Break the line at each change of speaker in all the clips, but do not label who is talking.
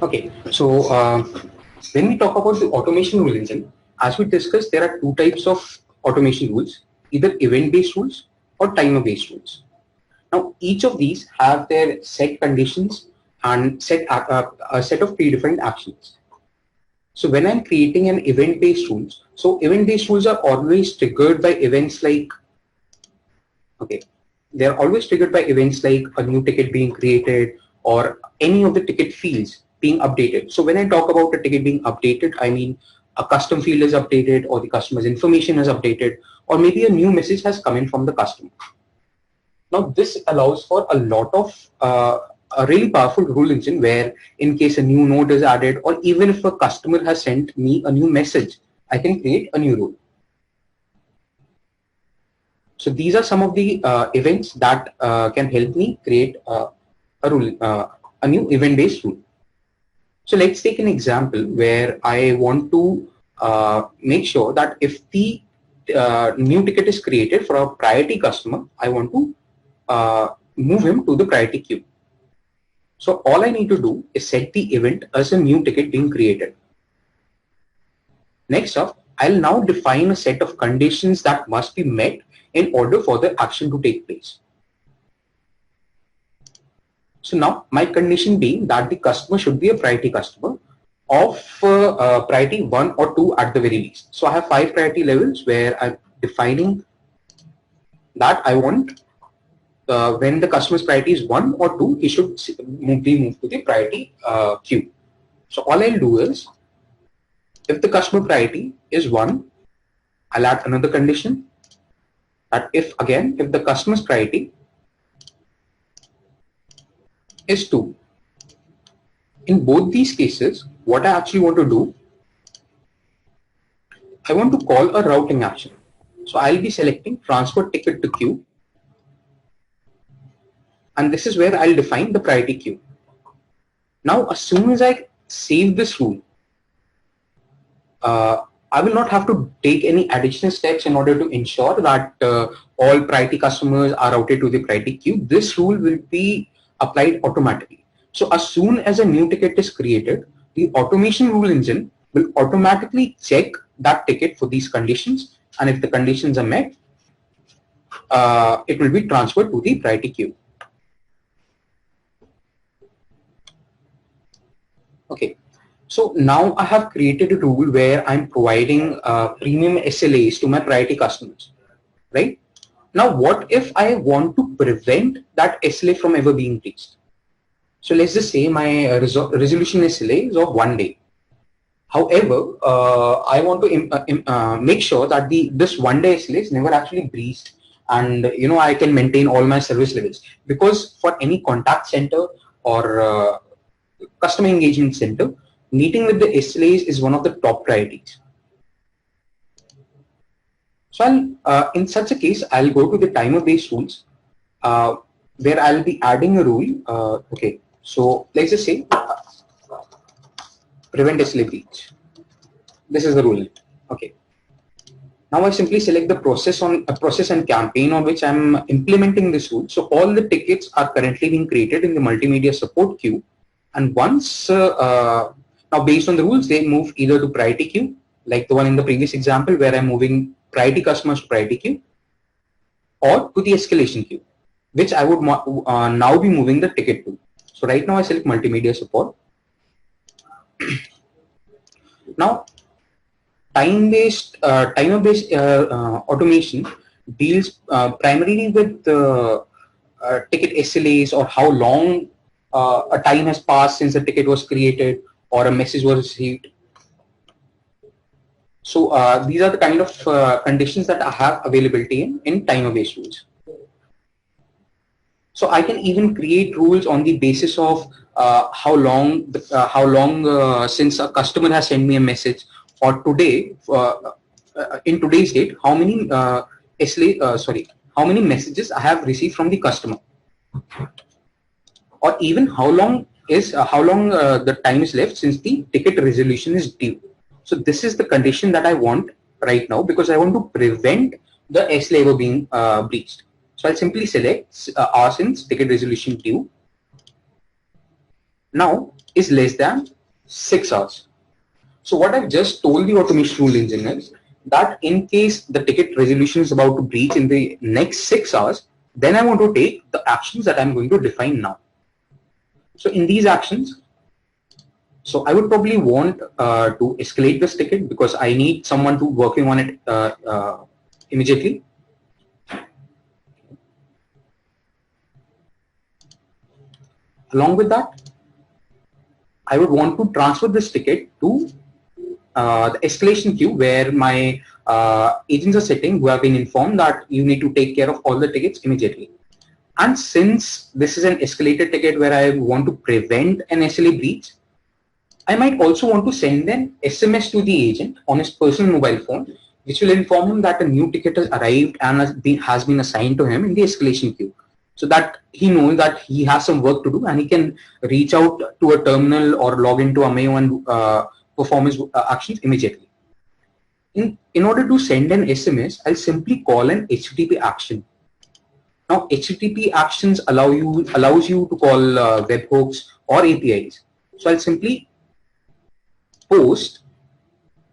Okay, so when we talk about the automation rule engine, as we discussed, there are two types of automation rules, either event-based rules or timer-based rules. Now, each of these have their set conditions and a set of predefined actions. So when I'm creating an event-based rules, so event-based rules are always triggered by events like, okay, they're always triggered by events like a new ticket being created or any of the ticket fields being updated. So when I talk about a ticket being updated, I mean a custom field is updated or the customer's information is updated or maybe a new message has come in from the customer. Now this allows for a lot of a really powerful rule engine where in case a new node is added or even if a customer has sent me a new message, I can create a new rule. So these are some of the events that can help me create a rule, a new event-based rule. So let's take an example where I want to make sure that if the new ticket is created for a priority customer, I want to move him to the priority queue. So all I need to do is set the event as a new ticket being created. Next up, I'll now define a set of conditions that must be met in order for the action to take place. So now my condition being that the customer should be a priority customer of priority 1 or 2 at the very least. So I have 5 priority levels where I'm defining that I want when the customer's priority is 1 or 2, he should be moved to the priority queue. So all I'll do is, if the customer priority is 1, I'll add another condition that if the customer's priority is 2. In both these cases, what I actually want to do, I want to call a routing action. So I'll be selecting transfer ticket to queue. And this is where I'll define the priority queue. Now, as soon as I save this rule, I will not have to take any additional steps in order to ensure that all priority customers are routed to the priority queue. This rule will be applied automatically. So as soon as a new ticket is created, the automation rule engine will automatically check that ticket for these conditions. And if the conditions are met, it will be transferred to the priority queue. Okay. So now I have created a rule where I'm providing premium SLAs to my priority customers, right? Now, what if I want to prevent that SLA from ever being breached? So let's just say my resolution SLA is of 1 day. However, I want to make sure that this 1 day SLA is never actually breached, and I can maintain all my service levels, because for any contact center or customer engagement center, meeting with the SLAs is one of the top priorities. So in such a case, I'll go to the timer-based rules where I'll be adding a rule. Okay, so let's just say prevent SLA breach. This is the rule. Okay. Now I simply select the process and campaign on which I'm implementing this rule. So all the tickets are currently being created in the multimedia support queue, and once now based on the rules, they move either to priority queue, like the one in the previous example where I'm moving priority customers to priority queue, or to the escalation queue, which I would now be moving the ticket to. So right now I select multimedia support. Now timer-based automation deals primarily with ticket SLAs, or how long a time has passed since the ticket was created or a message was received. So these are the kind of conditions that I have availability in timer-based rules. So I can even create rules on the basis of how long since a customer has sent me a message, or today in today's date, how many how many messages I have received from the customer, or even how long the time is left since the ticket resolution is due. So this is the condition that I want right now, because I want to prevent the SLA ever being breached. So I'll simply select since ticket resolution due. Now is less than 6 hours. So what I've just told the automation rule engine is that in case the ticket resolution is about to breach in the next 6 hours, then I want to take the actions that I'm going to define now. So in these actions, so I would probably want to escalate this ticket because I need someone to working on it immediately. Along with that, I would want to transfer this ticket to the escalation queue where my agents are sitting who have been informed that you need to take care of all the tickets immediately. And since this is an escalated ticket where I want to prevent an SLA breach, I might also want to send an SMS to the agent on his personal mobile phone, which will inform him that a new ticket has arrived and has been assigned to him in the escalation queue, so that he knows that he has some work to do and he can reach out to a terminal or log into Ameo and perform his actions immediately. In order to send an SMS, I'll simply call an HTTP action. Now, HTTP actions allows you to call webhooks or APIs. So I'll simply post.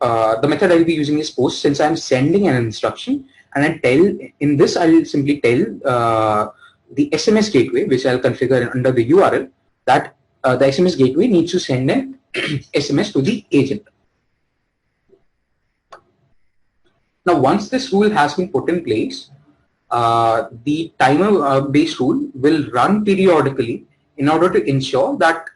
The method I'll be using is post, since I'm sending an instruction, and I'll simply tell the SMS gateway, which I'll configure under the URL, that the SMS gateway needs to send an SMS to the agent. Now, once this rule has been put in place, the timer-based rule will run periodically in order to ensure that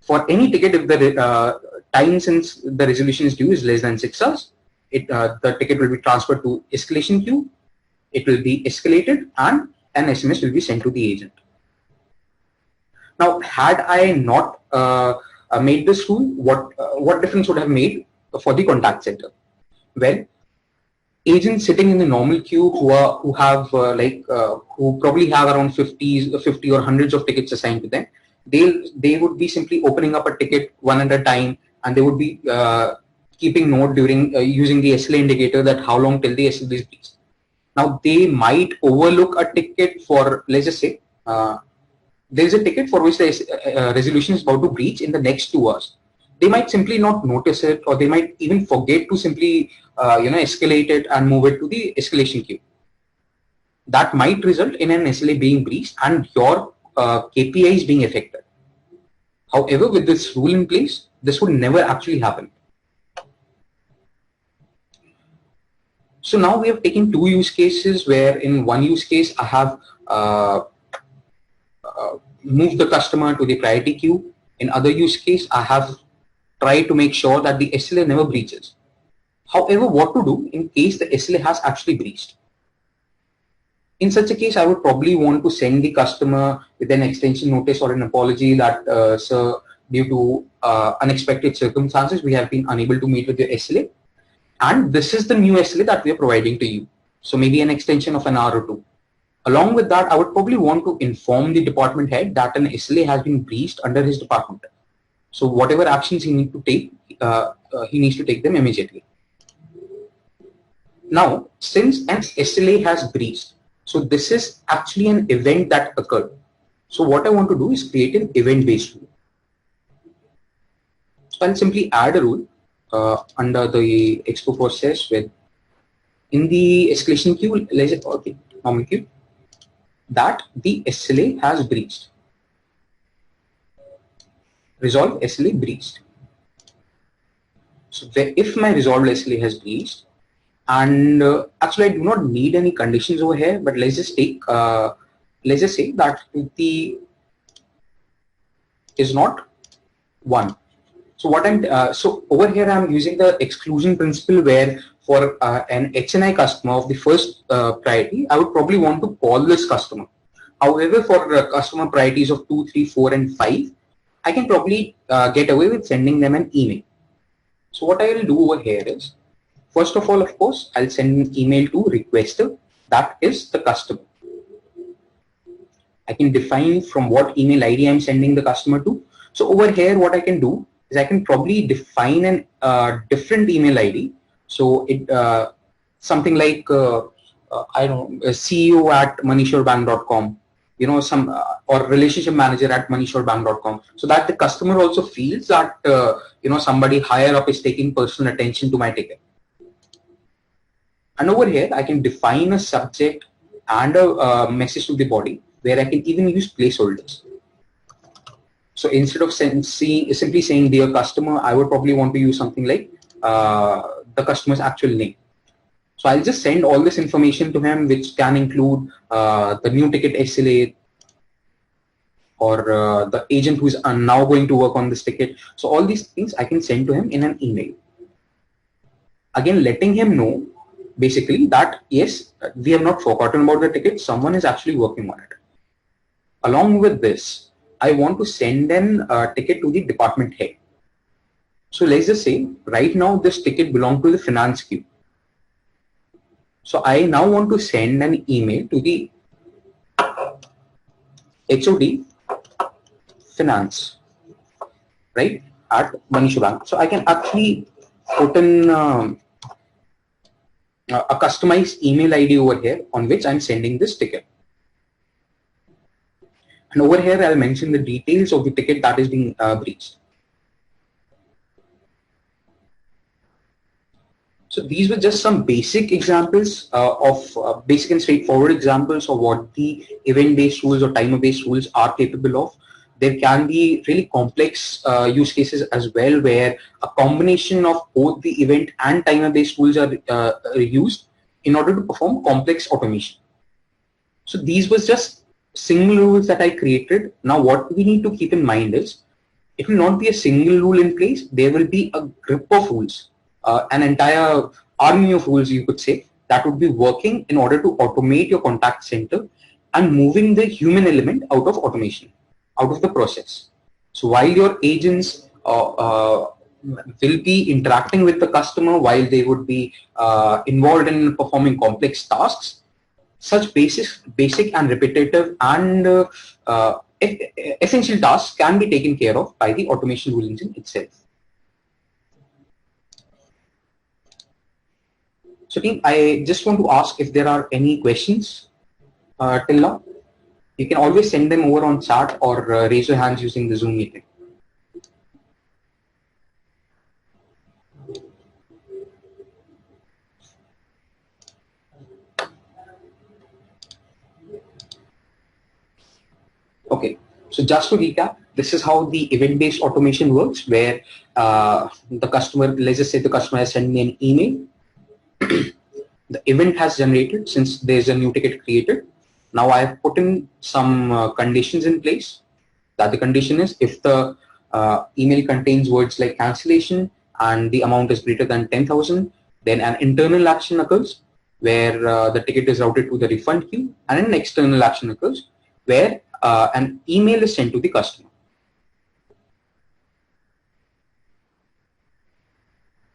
for any ticket, if the time since the resolution is due is less than 6 hours, the ticket will be transferred to escalation queue, it will be escalated, and an SMS will be sent to the agent. Now, had I not made this rule, what difference would have made for the contact center? Well, agents sitting in the normal queue who probably have around 50 or hundreds of tickets assigned to them, they would be simply opening up a ticket one at a time, and they would be keeping note during using the SLA indicator that how long till the SLA is breached. Now, they might overlook a ticket for, let's just say, there is a ticket for which the resolution is about to breach in the next 2 hours. They might simply not notice it, or they might even forget to simply escalate it and move it to the escalation queue. That might result in an SLA being breached and your KPIs being affected. However, with this rule in place, this would never actually happen. So now we have taken two use cases, where in one use case I have moved the customer to the priority queue. In other use case, I have tried to make sure that the SLA never breaches. However, what to do in case the SLA has actually breached? In such a case, I would probably want to send the customer with an extension notice or an apology that, sir, due to unexpected circumstances, we have been unable to meet with your SLA. And this is the new SLA that we are providing to you. So maybe an extension of an hour or two. Along with that, I would probably want to inform the department head that an SLA has been breached under his department. So whatever actions he needs to take, he needs to take them immediately. Now, since an SLA has breached, so this is actually an event that occurred. So what I want to do is create an event-based rule. So I'll simply add a rule under the expo process with, in the escalation queue, let's say, okay, normal queue, that the SLA has breached. Resolve SLA breached. So if my resolved SLA has breached, and actually I do not need any conditions over here, but let's just take, let's just say that the is not 1. So what so over here I'm using the exclusion principle, where for an HNI customer of the first priority, I would probably want to call this customer. However, for customer priorities of 2, 3, 4, and 5, I can probably get away with sending them an email. So what I will do over here is, first of all, of course, I'll send an email to requester, that is the customer. I can define from what email ID I'm sending the customer to. So over here, what I can do is I can probably define an different email ID. So it something like I don't know, CEO@manishwarbank.com. some or relationship manager at moneyshotbank.com, so that the customer also feels that somebody higher up is taking personal attention to my ticket. And over here, I can define a subject and a message to the body where I can even use placeholders. So instead of simply saying dear customer, I would probably want to use something like the customer's actual name. So I'll just send all this information to him, which can include the new ticket SLA or the agent who is now going to work on this ticket. So all these things I can send to him in an email. Again, letting him know basically that yes, we have not forgotten about the ticket. Someone is actually working on it. Along with this, I want to send a ticket to the department head. So let's just say right now this ticket belongs to the finance queue. So I now want to send an email to the HOD finance, right, at Manisha Bank. So I can actually put in a customized email ID over here on which I'm sending this ticket. And over here, I'll mention the details of the ticket that is being breached. So these were just some basic examples of basic and straightforward examples of what the event-based rules or timer-based rules are capable of. There can be really complex use cases as well, where a combination of both the event and timer-based rules are used in order to perform complex automation. So these was just single rules that I created. Now what we need to keep in mind is, it will not be a single rule in place. There will be a grip of rules, an entire army of rules, you could say, that would be working in order to automate your contact center and moving the human element out of automation, out of the process. So while your agents will be interacting with the customer, while they would be involved in performing complex tasks, such basic and repetitive and essential tasks can be taken care of by the automation rule engine itself. So team, I just want to ask if there are any questions till now. You can always send them over on chat or raise your hands using the Zoom meeting. Okay, so just to recap, this is how the event-based automation works, where the customer, let's just say the customer has sent me an email. The event has generated since there's a new ticket created. Now I have put in some conditions in place. That the condition is, if the email contains words like cancellation and the amount is greater than 10,000, then an internal action occurs where the ticket is routed to the refund queue, and an external action occurs where an email is sent to the customer.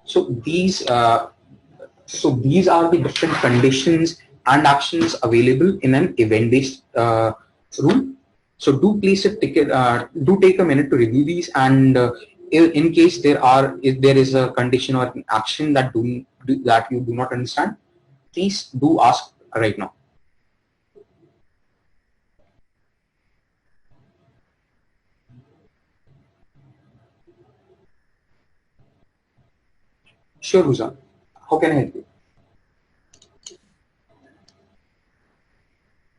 So these are the different conditions and actions available in an event-based rule. So do place a ticket. Do take a minute to review these, and in case if there is a condition or an action that you do not understand, please do ask right now. Sure, Ruzan. How can I help you?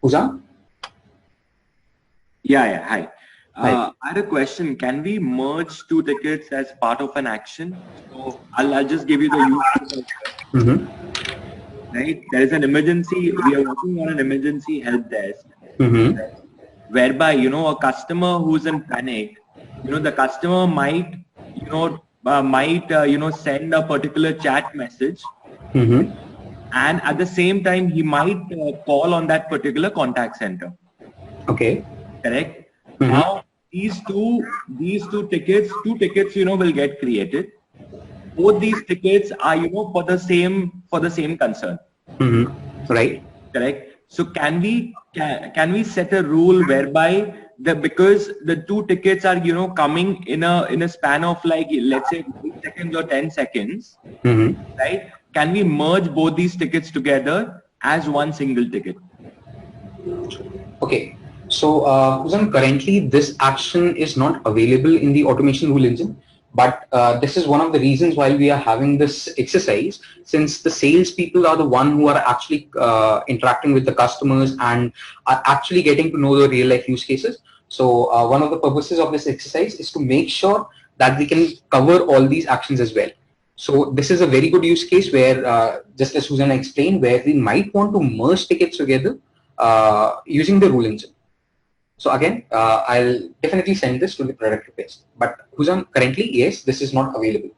Ruzan?
Yeah, hi. I had a question. Can we merge two tickets as part of an action? So I'll just give you the use case. Right? There is an emergency. We are working on an emergency help desk, whereby a customer who's in panic, the customer might send a particular chat message, and at the same time he might call on that particular contact center.
Okay.
Correct. Now these two tickets, will get created. Both these tickets are for the same concern.
Right.
Correct. So can we set a rule whereby because the two tickets are coming in a span of like, let's say 8 seconds or 10 seconds, right? Can we merge both these tickets together as one single ticket?
Okay. So, Husam, currently this action is not available in the automation rule engine, but this is one of the reasons why we are having this exercise, since the sales people are the one who are actually interacting with the customers and are actually getting to know the real life use cases. So one of the purposes of this exercise is to make sure that we can cover all these actions as well. So this is a very good use case where, just as Susan explained, where we might want to merge tickets together using the rule engine. So again, I'll definitely send this to the product request. But Husam, currently, yes, this is not available.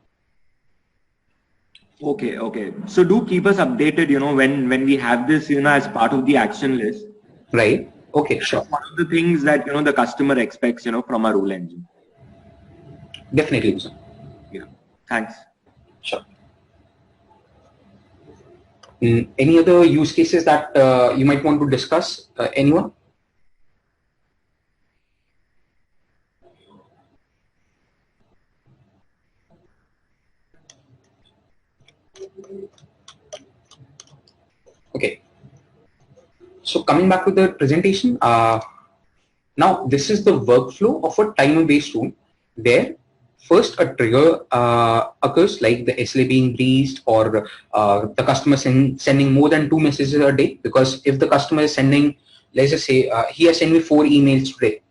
Okay, okay. So do keep us updated, when we have this, as part of the action list.
Right. Okay, sure.
That's one of the things that, the customer expects, from a rule engine.
Definitely, Husam.
Yeah. Thanks.
Sure. Any other use cases that you might want to discuss? Anyone? Okay. So coming back to the presentation, now this is the workflow of a timer-based rule where first a trigger occurs, like the SLA being breached or the customer sending more than 2 messages a day. Because if the customer is sending, let's just say he has sent me 4 emails today,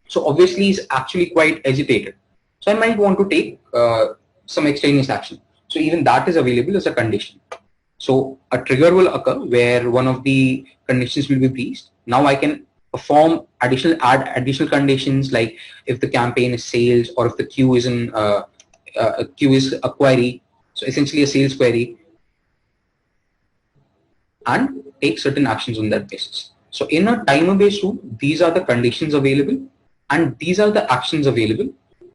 so obviously he's actually quite agitated. So I might want to take some extraneous action. So even that is available as a condition. So a trigger will occur where one of the conditions will be breached. Now I can perform add additional conditions, like if the campaign is sales or if the queue is a queue is a query, so essentially a sales query, and take certain actions on that basis. So in a timer-based rule, these are the conditions available and these are the actions available